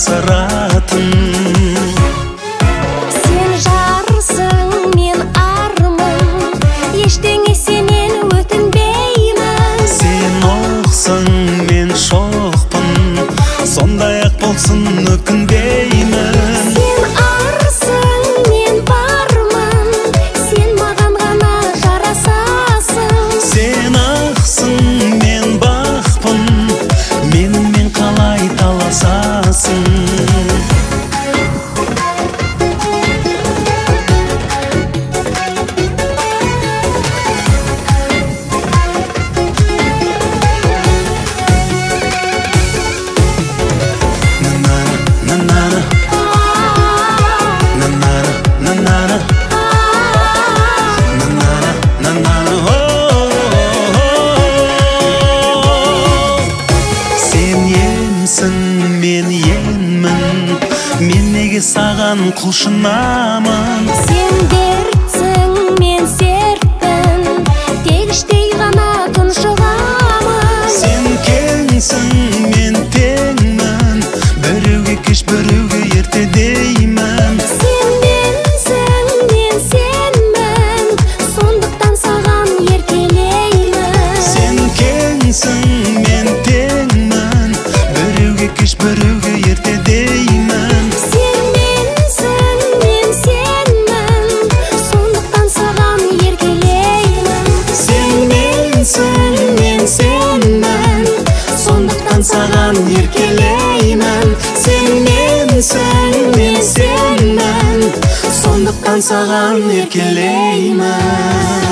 асыратын. Сен жарсың, мен армын, ештеңе сенен өтінбеймін. Сен оқсың, мен шоқпын, сондай-ақ болсын өкінбеймін. Сен арсың, мен бармын, сен маған ғана жарасасың. Сен ақсың, мен бақпын, менімен қалай таласасың. Мен енмін, мен неге саған құлшынамын? Сен дертсің, мен сертпін, тегіштей ғана тұншығамын. Сен кеңсің, мен теңмін, біреуге кеш, біреуге ерте деймін. Сен менсің, мен сенмін, сондықтан саған еркелеймін. Сен кеңсің, мен теңмін, біреуге кеш, біреуге ерте деймін. Сен менсің, мен сенмін, сондықтан саған еркелеймін. Сен менсің, мен сенмін, сондықтан саған еркелеймін. Сен менсің, мен сенмін, сондықтан саған еркелеймін.